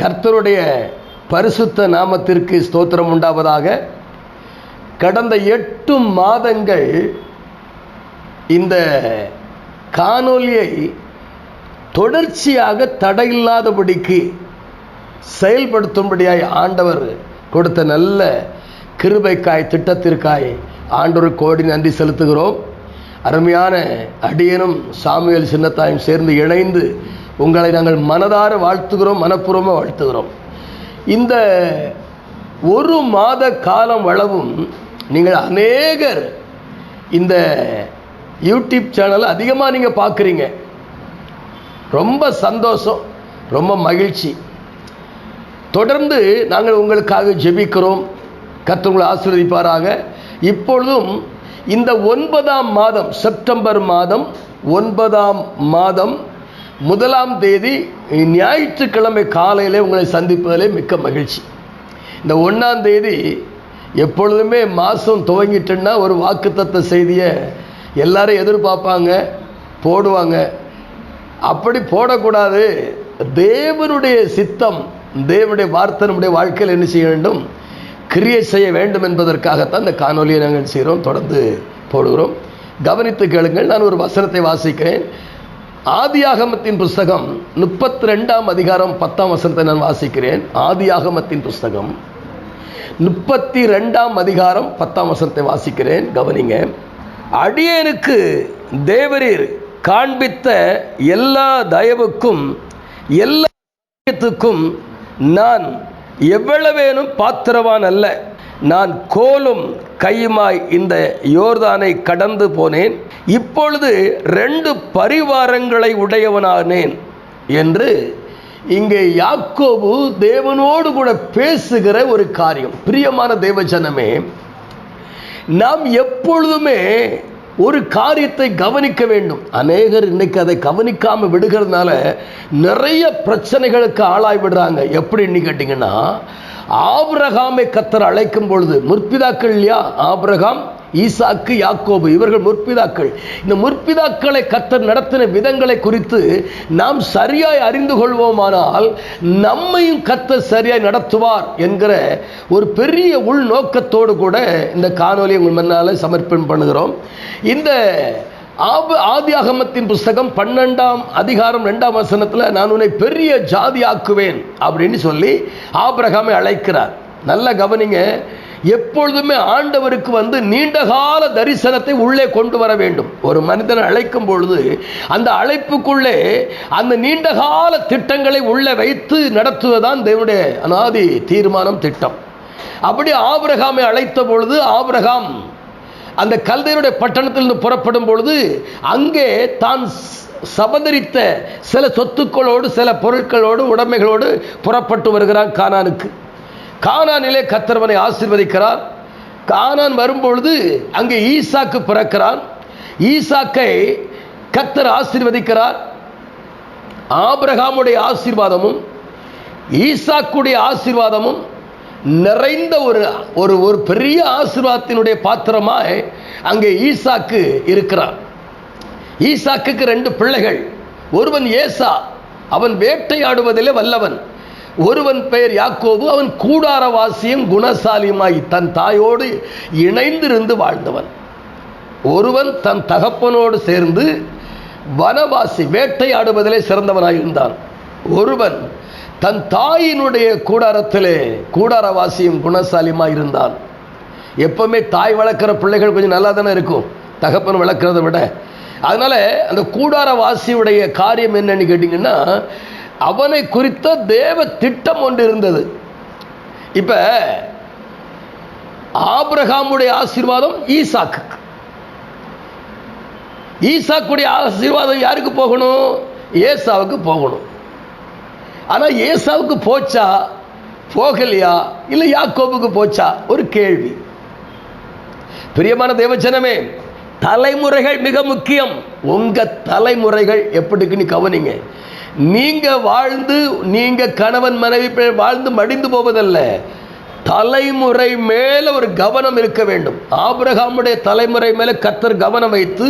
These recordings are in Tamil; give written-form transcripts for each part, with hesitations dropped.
கர்த்தருடைய பரிசுத்த நாமத்திற்கு ஸ்தோத்திரம் உண்டாவதாக. கடந்த 8 மாதங்கள் இந்த காணொலியை தொடர்ச்சியாக தடையில்லாதபடிக்கு செயல்படுத்தும்படியாய் ஆண்டவர் கொடுத்த நல்ல கிருபைக்காய், திட்டத்திற்காய் ஆண்டவர் கோடி நன்றி செலுத்துகிறோம். அருமையான அடியனும் சாமுவேல் சின்னத்தாயும் சேர்ந்து இணைந்து உங்களை நாங்கள் மனதார வாழ்த்துகிறோம், மனப்பூர்வமாக வாழ்த்துகிறோம். இந்த 1 மாத காலம் அளவும் நீங்கள் அநேகர் இந்த யூடியூப் சேனல் அதிகமாக நீங்கள் பார்க்குறீங்க. ரொம்ப சந்தோஷம், ரொம்ப மகிழ்ச்சி. தொடர்ந்து நாங்கள் உங்களுக்காக ஜெபிக்கிறோம். கர்த்தர் உங்களை ஆசீர்வதிப்பாராக. இப்பொழுதும் இந்த 9ஆம் மாதம், செப்டம்பர் மாதம் 9ஆம் மாதம் 1ஆம் தேதி ஞாயிற்றுக்கிழமை காலையில் உங்களை சந்திப்பதிலே மிக்க மகிழ்ச்சி. இந்த 1ஆம் தேதி எப்பொழுதுமே மாதம் துவங்கிட்டுன்னா ஒரு வாக்குத்தத்த செய்தியை எல்லாரும் எதிர்பார்ப்பாங்க, போடுவாங்க. அப்படி போடக்கூடாது. தேவனுடைய சித்தம், தேவனுடைய வார்த்தை நம்முடைய வாழ்க்கையில் என்ன செய்ய வேண்டும், கிரியை செய்ய வேண்டும் என்பதற்காகத்தான் இந்த காணொலியை நாங்கள் செய்கிறோம், தொடர்ந்து போடுகிறோம். கவனித்து கேளுங்கள். நான் ஒரு வசனத்தை வாசிக்கிறேன். ஆதியாகமத்தின் புஸ்தகம் 32ஆம் அதிகாரம் 10ஆம் வசனத்தை நான் வாசிக்கிறேன். ஆதியாகமத்தின் புஸ்தகம் 32ஆம் அதிகாரம் 10ஆம் வசனத்தை வாசிக்கிறேன். கவனிங்க. அடியேனுக்கு தேவரீர் காண்பித்த எல்லா தயவுக்கும் எல்லா நான் எவ்வளவேனும் பாத்திரவான் அல்ல. நான் கோலும் கையுமாய் இந்த யோர்தானை கடந்து போனேன். இப்பொழுது 2 பரிவாரங்களை உடையவனானேன் என்று இங்கே யாக்கோபு தேவனோடு கூட பேசுகிற ஒரு காரியம். பிரியமான தேவஜனமே, நாம் எப்பொழுதுமே ஒரு காரியத்தை கவனிக்க வேண்டும். அநேகர் இன்னைக்கு அதை கவனிக்காமல் விடுகிறதுனால நிறைய பிரச்சனைகளுக்கு ஆளாய் விடுறாங்க. எப்படின்னு கேட்டிங்கன்னா, ஆபிரகாமை கர்த்தர் அழைக்கும் பொழுது, முற்பிதாக்கள் இல்லையா, ஆபிரகாம், ஈசாக்கு, யாக்கோபு, இவர்கள் முற்பிதாக்கள். இந்த முற்பிதாக்களை கர்த்தர் நடத்தின விதங்களை குறித்து நாம் சரியாய் அறிந்து கொள்வோமானால் நம்மையும் கர்த்தர் சரியாய் நடத்துவார் என்கிற ஒரு பெரிய உள்நோக்கத்தோடு கூட இந்த காணொலியை உங்கள் முன்னால் சமர்ப்பணம் பண்ணுகிறோம். இந்த ஆதியாகமத்தின் புஸ்தகம் 12ஆம் அதிகாரம் 2ஆம் வசனத்தில் நான் உன்னை பெரிய ஜாதி ஆக்குவேன் அப்படின்னு சொல்லி ஆபிரகாமை அழைக்கிறார். நல்லா கவனிங்க. எப்பொழுதுமே ஆண்டவருக்கு நீண்டகால தரிசனத்தை உள்ளே கொண்டு வர வேண்டும். ஒரு மனிதனை அழைக்கும் பொழுது அந்த அழைப்புக்குள்ளே அந்த நீண்டகால திட்டங்களை உள்ளே வைத்து நடத்துவதுதான் தேவனுடைய அநாதி தீர்மானம், திட்டம். அப்படி ஆபிரகாமை அழைத்த பொழுது ஆபிரகாம் அந்த கல்தையருடைய பட்டணத்திலிருந்து புறப்படும் பொழுது அங்கே தான் சபதரித்த சில சொத்துக்களோடு, சில பொருட்களோடு, உடைமைகளோடு புறப்பட்டு வருகிறான் கானானுக்கு. கானானிலே கர்த்தர் ஆசீர்வதிக்கிறார். கானான் வரும்பொழுது அங்கே ஈசாக்கு பிறக்கிறான். ஈசாக்கை கர்த்தர் ஆசீர்வதிக்கிறார். ஆபிரகாமுடைய ஆசீர்வாதமும் ஈசாக்குடைய ஆசீர்வாதமும் நிறைந்த ஒரு பெரிய ஆசீர்வாதத்தினுடைய பாத்திரமாய் அங்கே ஈசாக்கு இருக்கிறார். ஈசாக்குக்கு 2 பிள்ளைகள். ஒருவன் ஏசா, அவன் வேட்டையாடுவதிலே வல்லவன். ஒருவன் பெயர் யாக்கோபு, அவன் கூடாரவாசியும் குணசாலியுமாய் தன் தாயோடு இணைந்திருந்து வாழ்ந்தவன். ஒருவன் தன் தகப்பனோடு சேர்ந்து வனவாசி, வேட்டையாடுவதிலே சிறந்தவனாயிருந்தான். ஒருவன் தன் தாயினுடைய கூடாரத்திலே கூடாரவாசியும் குணசாலியுமாய் இருந்தான். எப்பவுமே தாய் வளர்க்குற பிள்ளைகள் கொஞ்சம் நல்லா தானே இருக்கும், தகப்பன் வளர்க்குறதை விட. அதனால அந்த கூடாரவாசியுடைய காரியம் என்னன்னு கேட்டிங்கன்னா, அவனை குறித்த தேவ திட்டம் ஒன்று இருந்தது. இப்ப ஆபிரகாமுடைய ஆசீர்வாதம் ஈசாக்கு. ஈசாக்குடைய ஆசீர்வாதம் யாருக்கு போகணும்? ஏசாவுக்கு போகணும். ஆனா ஏசாவுக்கு போச்சா, போகலையா, இல்லை யாக்கோபுக்கு போச்சா? ஒரு கேள்வி. பிரியமான தேவஜனமே, தலைமுறைகள் மிக முக்கியம். உங்க தலைமுறைகள் எப்படின்னு கவனிங்க. நீங்க வாழ்ந்து, நீங்க கணவன் மனைவி வாழ்ந்து மடிந்து போவதல்ல, தலைமுறை மேல ஒரு கவனம் இருக்க வேண்டும். ஆபிரகாமுடைய தலைமுறை மேல கர்த்தர் கவனம் வைத்து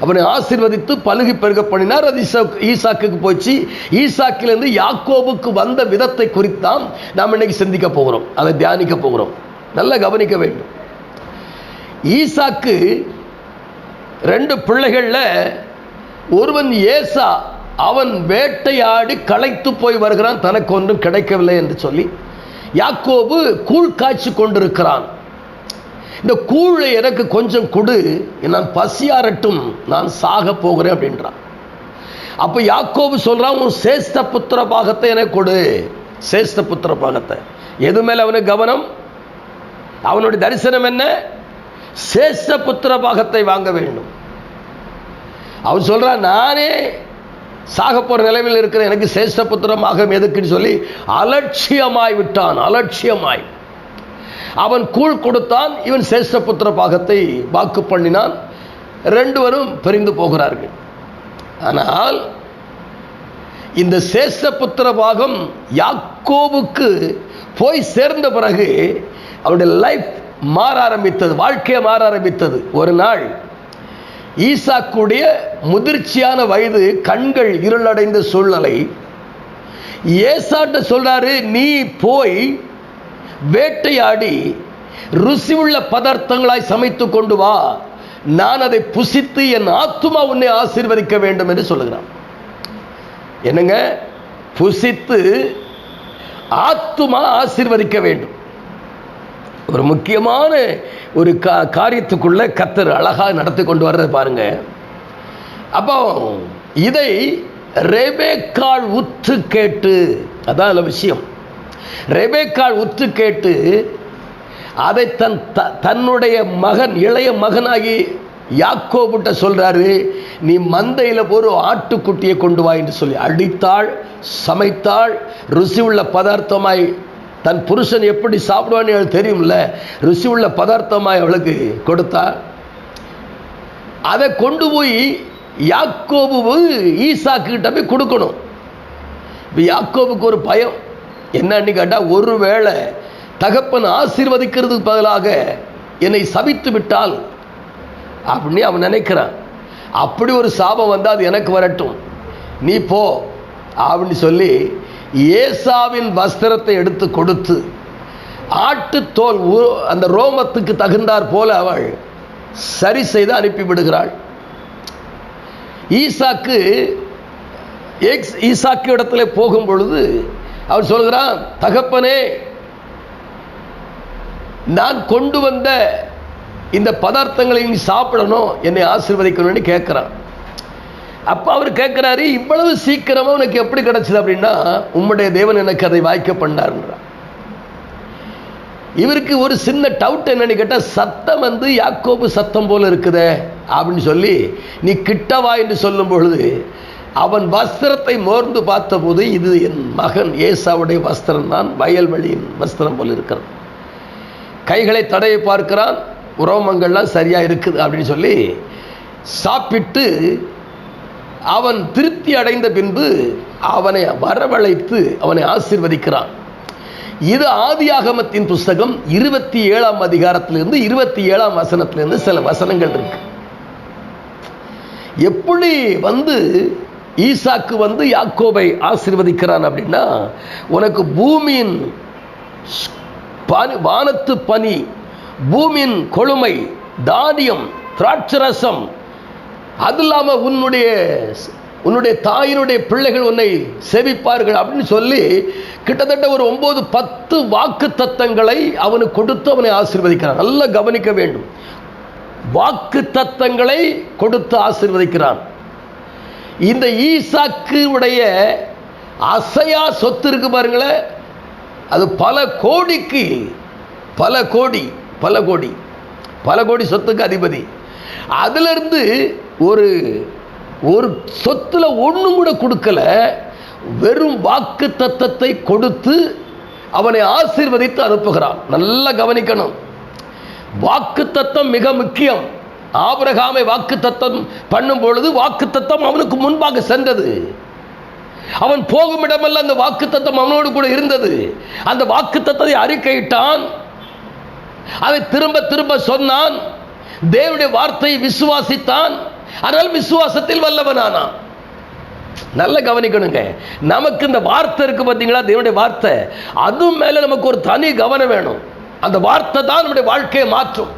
அவனை ஆசீர்வதித்து பலுகி பெருக பண்ணினார். அது ஈசாக்குக்கு போச்சு. ஈசாக்கிலிருந்து யாக்கோபுக்கு வந்த விதத்தை குறித்தான் நாம் இன்னைக்கு சிந்திக்க போகிறோம், அதை தியானிக்க போகிறோம். நல்லா கவனிக்க வேண்டும். ஈசாக்கு 2 பிள்ளைகள்ல ஒருவன் ஏசா, அவன் வேட்டையாடி களைத்து போய் வருகிறான், தனக்கு ஒன்றும் கிடைக்கவில்லை என்று சொல்லி. யாக்கோபு கூழ் காய்ச்சி கொண்டிருக்கிறான். இந்த கூழை எனக்கு கொஞ்சம் கொடு, நான் பசியாரட்டும், நான் சாக போகிறேன் அப்படின்றான். அப்ப யாக்கோபு சொல்றான், உன் சேஷ்ட புத்திர பாகத்தை எனக்கு கொடு. சேஷ்ட புத்திர பாகத்தை. எது மேல அவனுக்கு கவனம்? அவனுடைய தரிசனம் என்ன? சேஷ்ட புத்திர பாகத்தை வாங்க வேண்டும். அவன் சொல்றான், நானே சாக போற நிலைமையில் இருக்கிற, எனக்கு சேஷ்ட புத்திரமாக எதுக்குன்னு சொல்லி அலட்சியமாய் விட்டான். அலட்சியமாய் அவன் கூழ் கொடுத்தான், இவன் சேஷ்ட புத்திர பாகத்தை வாக்கு பண்ணினான். 2 பிரிந்து போகிறார்கள். ஆனால் இந்த சேஷ்ட புத்திர பாகம் யாக்கோபுக்கு போய் சேர்ந்த பிறகு அவருடைய லைஃப் மாற ஆரம்பித்தது, வாழ்க்கையை மாற ஆரம்பித்தது. ஒரு நாள் ஈசாக்குடைய முதிர்ச்சியான வயது, கண்கள் இருளடைந்த சூழ்நிலை. ஏசாட்ட சொல்றாரு, நீ போய் வேட்டையாடி ருசி உள்ள பதார்த்தங்களாய் சமைத்து கொண்டு வா, நான் அதை புசித்து என் ஆத்துமா உன்னை ஆசீர்வதிக்க வேண்டும் என்று சொல்லுகிறான். என்னங்க? புசித்து ஆத்துமா ஆசீர்வதிக்க வேண்டும். ஒரு முக்கியமான ஒரு காரியத்துக்குள்ள கர்த்தர் அழகாக நடத்தி கொண்டு வர்றதை பாருங்க. அப்போ இதை ரெபெக்காள் உற்று கேட்டு, அதான் விஷயம். ரெபெக்காள் உற்று கேட்டு அதை தன்னுடைய மகன், இளைய மகனாகி யாக்கோபுட்ட சொல்றாரு, நீ மந்தையில் ஒரு ஆட்டுக்குட்டியை கொண்டு வா என்று சொல்லி அடித்தாள், சமைத்தாள். ருசி உள்ள பதார்த்தமாய், தன் புருஷன் எப்படி சாப்பிடுவான்னு அவளுக்கு தெரியும்ல, ருசி உள்ள பதார்த்தமாய் அவளுக்கு கொடுத்தாள். அதை கொண்டு போய் யாக்கோபு ஈசாக்கு கிட்ட போய் கொடுக்கணும். இப்போ யாக்கோபுக்கு ஒரு பயம் என்னன்னு கேட்டால், ஒருவேளை தகப்பன் ஆசீர்வதிக்கிறதுக்கு பதிலாக என்னை சபித்து விட்டால் அப்படின்னு அவன் நினைக்கிறான். அப்படி ஒரு சாபம் வந்தால் அது எனக்கு வரட்டும், நீ போ அப்படின்னு சொல்லி ஏசாவின் வஸ்திரத்தை எடுத்து கொடுத்து, ஆட்டுத்தோல் அந்த ரோமத்துக்கு தகுந்தார் போல அவள் சரி செய்து அனுப்பிவிடுகிறாள். ஈசாக்கு இடத்துல போகும் பொழுது அவன் சொல்கிறான், தகப்பனே, நான் கொண்டு வந்த இந்த பதார்த்தங்களை நீ சாப்பிடணும், என்னை ஆசீர்வதிக்கணும்னு கேட்கிறான். அப்ப அவர் கேட்கிறாரு, இவ்வளவு சீக்கிரமா உனக்கு எப்படி கிடைச்சது அப்படின்னா, உம்முடைய தேவன் எனக்கு அதை வாய்க்க பண்ணார்ன்றான். இவருக்கு ஒரு சின்ன டவுட் என்னன்னு கேட்டா, சத்தம் யாக்கோபு சத்தம் போல இருக்குதே அப்படின்னு சொல்லி, நீ கிட்டவா என்று சொல்லும் பொழுது அவன் வஸ்திரத்தை மோர்ந்து பார்த்த போது, இது என் மகன் ஏசாவுடைய வஸ்திரம் தான், வயல்வெளியின் வஸ்திரம் போல இருக்கிறது. கைகளை தடவி பார்க்கிறான், உரோமங்கள்லாம் சரியா இருக்குது அப்படின்னு சொல்லி சாப்பிட்டு அவன் திருப்தி அடைந்த பின்பு அவனை வரவழைத்து அவனை ஆசீர்வதிக்கிறான். இது ஆதியாகமத்தின் புஸ்தகம் 27ஆம் அதிகாரத்திலிருந்து 27ஆம் வசனத்திலிருந்து சில வசனங்கள் இருக்கு. எப்படி ஈசாக்கு யாக்கோபை ஆசீர்வதிக்கிறான் அப்படின்னா, உனக்கு பூமியின் வானத்து பனி, பூமியின் கொழுமை, தானியம், திராட்சரசம், அது இல்லாம உன்னுடைய தாயினுடைய பிள்ளைகள் உன்னை சேவிப்பார்கள் அப்படின்னு சொல்லி கிட்டத்தட்ட ஒரு 9-10 வாக்கு தத்தங்களை அவனுக்கு கொடுத்து அவனை ஆசீர்வதிக்கிறான். நல்லா கவனிக்க வேண்டும். வாக்கு தத்தங்களை கொடுத்து ஆசீர்வதிக்கிறான். இந்த ஈசாக்கு உடைய அசையா சொத்து இருக்கு பாருங்களேன், அது பல கோடி சொத்துக்கு அதிபதி. அதுல இருந்து ஒரு சொத்துல ஒண்ணும் கூட கொடுக்கல, வெறும் வாக்கு தத்தத்தை கொடுத்து அவனை ஆசீர்வதித்து அனுப்புகிறான். நல்லா கவனிக்கணும். வாக்கு தத்தம் மிக முக்கியம். ஆபிரகாமை வாக்கு தத்தம் பண்ணும் பொழுது வாக்கு தத்தம் அவனுக்கு முன்பாக சென்றது. அவன் போகும் இடமெல்லாம் அந்த வாக்கு தத்தம் அவனோடு கூட இருந்தது. அந்த வாக்கு தத்தத்தை அறிக்கையிட்டான், அதை திரும்ப திரும்ப சொன்னான், தேவனுடைய வார்த்தையை விசுவாசித்தான். ஆனால் விசுவாசத்தில் வல்லவனானான். நல்ல கவனிக்கணுங்க. நமக்கு இந்த வார்த்தை இருக்கு பார்த்தீங்களா, தேவனுடைய வார்த்தை, அது மேல நமக்கு ஒரு தனி கவனம் வேணும். அந்த வார்த்தை தான் நம்முடைய வாழ்க்கையை மாற்றும்.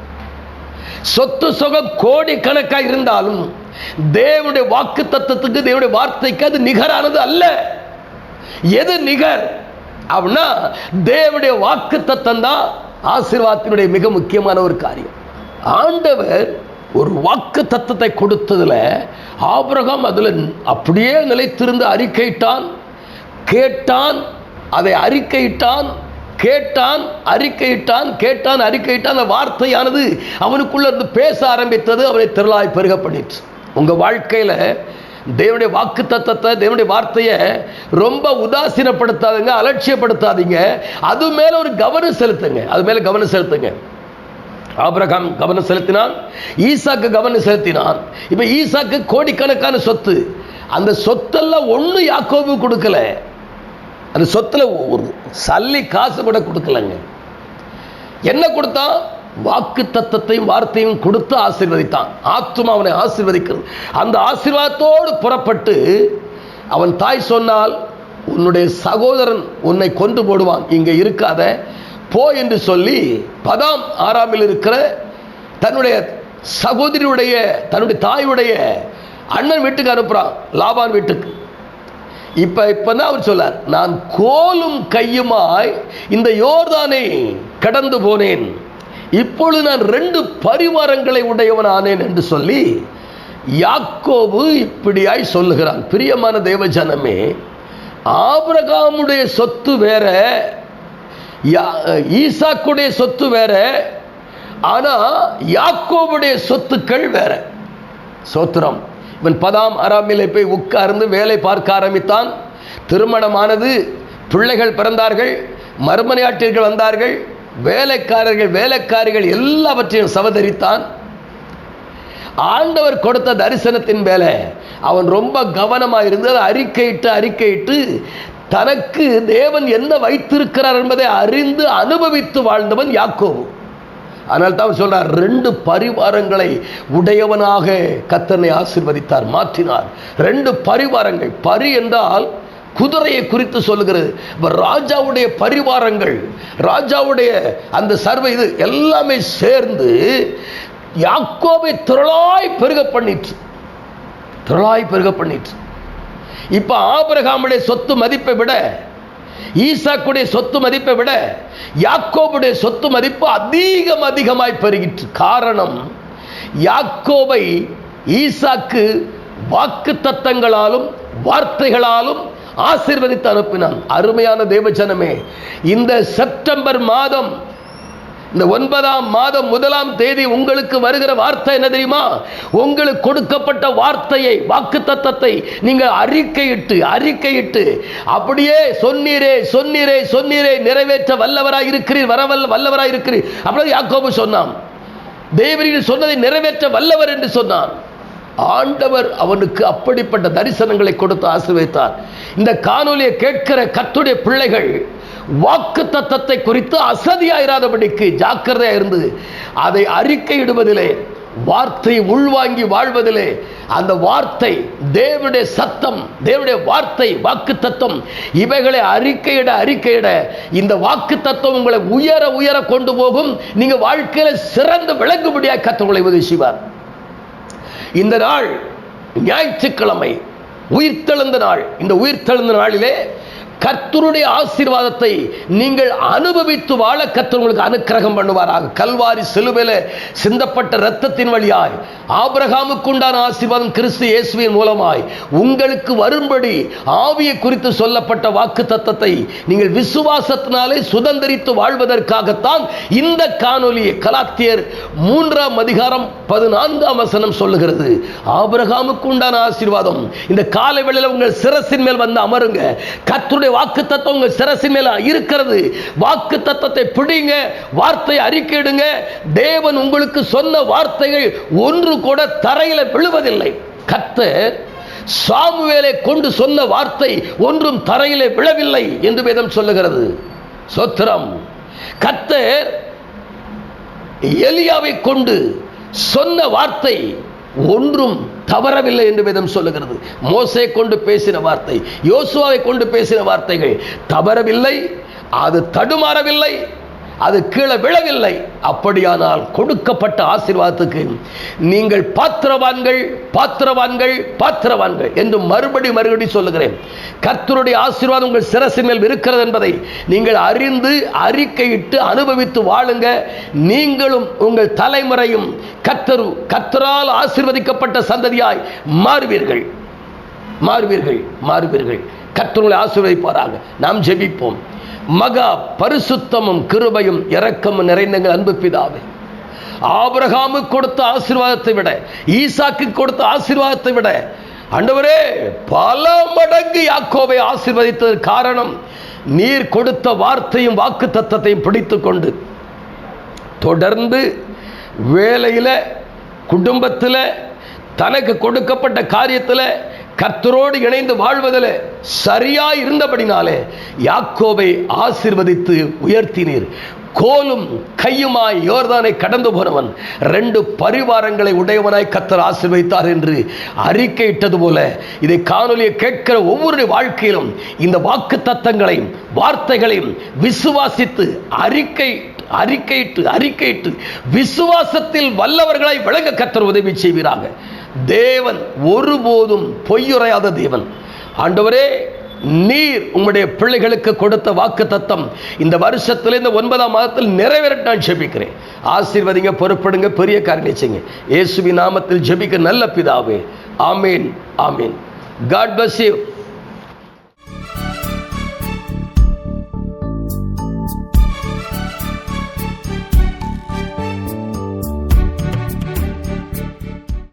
சொத்து சுகம் கோடிக்கணக்காக இருந்தாலும் தேவனுடைய வாக்கு தத்தத்துக்கு, தேவனுடைய வார்த்தைக்கு அது நிகரானது அல்ல. எது நிகர் அப்படின்னா தேவனுடைய வாக்கு தத்தம் தான் ஆசீர்வாதத்தினுடைய மிக முக்கியமான ஒரு காரியம். ஆண்டவர் ஒரு வாக்கு தத்தத்தை கொடுத்ததுல ஆபிரகாம் அதுல அப்படியே நிலைத்திருந்து அறிக்கையிட்டான், கேட்டான், அதை அறிக்கையிட்டான், கேட்டான், அறிக்கையிட்டான், கேட்டான், அறிக்கையிட்டான். அந்த வார்த்தையானது அவனுக்குள்ள இருந்து பேச ஆரம்பித்தது, அவனை திரளாய் பெருக பண்ணிற்று. உங்க வாழ்க்கையில தேவனுடைய வாக்கு தத்தத்தை, தேவனுடைய வார்த்தையை ரொம்ப உதாசீனப்படுத்தாதீங்க, அலட்சியப்படுத்தாதீங்க. அது மேல ஒரு கவனம் செலுத்துங்க, அது மேல கவனம் செலுத்துங்க. ஆபிரகாம் கவனம் செலுத்தினான், ஈசாக்கு கவனம் செலுத்தினான். இப்ப ஈசாக்கு கோடிக்கணக்கான சொத்து, அந்த சொத்தெல்லாம் ஒண்ணு யாக்கோபு கொடுக்கல. அந்த சொத்துல ஒரு சல்லி காசு கூட கொடுக்கலங்க. என்ன கொடுத்தான்? வாக்கு தத்தத்தையும் வார்த்தையும் கொடுத்து ஆசீர்வதித்தான். ஆத்துமா அவனை ஆசீர்வதிக்கிறது. அந்த ஆசீர்வாதத்தோடு புறப்பட்டு அவன் தாய் சொன்னால், உன்னுடைய சகோதரன் உன்னை கொண்டு போடுவான், இங்க இருக்காத, போ என்று சொல்லி பதாம் ஆராமில் இருக்கிற தன்னுடைய சகோதரியுடைய, தன்னுடைய தாயுடைய அண்ணன் வீட்டுக்கு அனுப்புறான், லாபான் வீட்டுக்கு. இப்பதான் அவர் சொல்லார், நான் கோலும் கையுமாய் இந்த யோர்தானை கடந்து போனேன், இப்பொழுது நான் 2 பரிவாரங்களை உடையவன் ஆனேன் என்று சொல்லி யாக்கோபு இப்படியாய் சொல்லுகிறான். பிரியமான தேவஜனமே, ஆபிரகாமுடைய சொத்து வேற, ஈசாக்குடைய சொத்து வேற, ஆனா யாக்கோபுடைய சொத்துக்கள் வேற. சோத்திரம். இவன் பதாம் அராமிலே போய் உட்கார்ந்து வேலை பார்க்க ஆரம்பித்தான். திருமணமானது, பிள்ளைகள் பிறந்தார்கள், மறுமனையாட்டியர்கள் வந்தார்கள், வேலைக்காரர்கள் வேலைக்காரிகள் எல்லாவற்றையும் சவதரித்தான். ஆண்டவர் கொடுத்த தரிசனத்தின் மேல அவன் ரொம்ப கவனமாக இருந்து அறிக்கையிட்டு தனக்கு தேவன் என்ன வைத்திருக்கிறார் என்பதை அறிந்து அனுபவித்து வாழ்ந்தவன் யாக்கோபு. ஆனால் தான் சொல்றார், 2 பரிவாரங்களை உடையவனாக கர்த்தனை ஆசீர்வதித்தார், மாற்றினார். 2 பரிவாரங்கள். பரி என்றால் குதிரையை குறித்து சொல்லுகிறது. ராஜாவுடைய பரிவாரங்கள், ராஜாவுடைய அந்த சர்வை, இது எல்லாமே சேர்ந்து யாக்கோபை திரளாய் பெருக பண்ணிற்று, திரளாய் பெருக பண்ணிற்று. இப்ப ஆபிரகாமுடைய சொத்து மதிப்பை விட, ஈசாக்குடைய சொத்து மதிப்பை விட யாக்கோபுடைய சொத்து மதிப்பு அதிகமாய் பெருகிற்று. காரணம், யாக்கோபை ஈசாக்கு வாக்கு தத்தங்களாலும் வார்த்தைகளாலும் ஆசீர்வதித்து அனுப்பினான். அருமையான தேவஜனமே, இந்த செப்டம்பர் மாதம், இந்த 9ஆம் மாதம் 1ஆம் தேதி உங்களுக்கு வருகிற வார்த்தை என்ன தெரியுமா? உங்களுக்கு கொடுக்கப்பட்ட வார்த்தையை, வாக்கு தத்தத்தை நீங்கள் அறிக்கையிட்டு அப்படியே சொன்னீரே நிறைவேற்ற வல்லவராய் இருக்கிறீர், வல்லவராய் இருக்கிறீர். அப்படி யாக்கோபு சொன்னான், தேவரீர் சொன்னதை நிறைவேற்ற வல்லவர் என்று சொன்னான். ஆண்டவர் அவனுக்கு அப்படிப்பட்ட தரிசனங்களை கொடுத்து ஆசீர்வதித்தார். இந்த காணொலியை கேட்கிற கர்த்தருடைய பிள்ளைகள் வாக்கு தத்தத்தை குறித்து அசதியாயிராதபடிக்கு ஜாக்கிரதையா இருந்து அதை அறிக்கையிடுவதிலே, வார்த்தையை உள்வாங்கி வாழ்வதிலே, அந்த வார்த்தை, தேவனுடைய சத்தம், தேவனுடைய வார்த்தை, வாக்கு தத்தம், இவைகளை அறிக்கையிட இந்த வாக்கு தத்தம் உங்களை உயர கொண்டு போகும். நீங்க வாழ்க்கையில சிறந்து விளங்கும்படியாக கர்த்தர் உங்களை உதவி செய்வார். இந்த நாள் ஞாயிற்றுக்கிழமை, உயிர்த்தெழுந்த நாள். இந்த உயிர்த்தெழுந்த நாளிலே கர்த்தருடைய ஆசீர்வாதத்தை நீங்கள் அனுபவித்து வாழ கர்த்தர் உங்களுக்கு அனுக்கிரகம் பண்ணுவாராக. கல்வாரி சிலுவையிலே சிந்தப்பட்ட இரத்தத்தின் வழியாய் ஆபிரகாமுக்கு உண்டான ஆசீர்வாதம் கிறிஸ்து இயேசுவின் மூலமாய் உங்களுக்கு வரும்படி ஆவியை குறித்து சொல்லப்பட்ட வாக்கு தத்தத்தை நீங்கள் விசுவாசத்தினாலே சுதந்திரித்து வாழ்வதற்காகத்தான் இந்த காணொலியை கலாத்தியர் 3ஆம் அதிகாரம் 14ஆம் வசனம் சொல்லுகிறது. ஆபிரகாமுக்கு உண்டான ஆசீர்வாதம் இந்த காலை வேளையில உங்கள் சிரசின் மேல் வந்து அமருங்க. கர்த்தருடைய வாக்கு தத்தம் உங்கள் சிரசின் மேல் இருக்கிறது. வாக்கு தத்தத்தை பிடிங்க, வார்த்தையை அறிக்கையிடுங்க. தேவன் உங்களுக்கு சொன்ன வார்த்தைகள் ஒன்று கூட தரையில விழுவதில்லை. கர்த்தர் சாமுவேலை கொண்டு சொன்ன வார்த்தை ஒன்றும் தரையிலே விழவில்லை என்று வேதம் சொல்லுகிறது. ஸ்தோத்திரம். கர்த்தர் எலியாவை கொண்டு சொன்ன வார்த்தை ஒன்றும் தவறவில்லை என்று வேதம் சொல்லுகிறது. மோசே கொண்டு பேசின வார்த்தை, யோசுவாவை கொண்டு பேசின வார்த்தைகள் தவறவில்லை, அது தடுமாறவில்லை, அது கீழே விழவில்லை. அப்படியானால் கொடுக்கப்பட்ட ஆசீர்வாதத்துக்கு நீங்கள் பாத்திரவான்கள், பாத்திரவான்கள், பாத்திரவான்கள் என்று மறுபடி சொல்லுகிறேன். கர்த்தருடைய ஆசீர்வாதம் உங்கள் சிரசின் மேல் இருக்கிறது என்பதை நீங்கள் அறிந்து அறிக்கையிட்டு அனுபவித்து வாழுங்க. நீங்களும் உங்கள் தலைமுறையும் கர்த்தரால் ஆசீர்வதிக்கப்பட்ட சந்ததியாய் மாறுவீர்கள், மாறுவீர்கள், மாறுவீர்கள். கர்த்தரை ஆசீர்வதிப்பாராக. நாம் ஜெபிப்போம். மகா பரிசுத்தமும் கிருபையும் இரக்கமும் நிறைந்த அன்பு பிதாவே, ஆபிரகாமுக்கு கொடுத்த ஆசீர்வாதத்தை விட, ஈசாக்கு கொடுத்த ஆசீர்வாதத்தை விட ஆண்டவரே பல மடங்கு யாக்கோபை ஆசீர்வதித்ததற்கு காரணம் நீர் கொடுத்த வார்த்தையும் வாக்கு தத்தத்தையும் பிடித்துக் கொண்டு தொடர்ந்து வேலையில், குடும்பத்தில், தனக்கு கொடுக்கப்பட்ட காரியத்தில் கர்த்தரோடு இணைந்து வாழ்வதில் சரியாய் இருந்தபடினாலே யாக்கோபை ஆசீர்வதித்து உயர்த்தினீர். கோலும் கையுமாய் யோர்தானை கடந்து போனவன் 2 பரிவாரங்களை உடையவனாய் கர்த்தர் ஆசீர்வதித்தார் என்று அறிக்கையிட்டது போல, இதை காணொலியை கேட்கிற ஒவ்வொரு வாழ்க்கையிலும் இந்த வாக்கு தத்தங்களையும் வார்த்தைகளையும் விசுவாசித்து அறிக்கையிட்டு விசுவாசத்தில் வல்லவர்களாய் விளங்க கர்த்தர் உதவி செய்வீராக. தேவன் ஒருபோதும் பொய்யுரையாத தேவன். ஆண்டவரே, நீர் உம்முடைய பிள்ளைகளுக்கு கொடுத்த வாக்கு தத்தம் இந்த வருஷத்தில், இந்த 9ஆம் மாதத்தில் நிறைவேற நான் ஜெபிக்கிறேன். ஆசீர்வதிங்க, பொறுப்படுங்க, பெரிய காரியங்களை செய்யுங்க. இயேசுவின் நாமத்தில் ஜெபிக்க நல்ல பிதாவே. ஆமீன், ஆமீன். God bless you.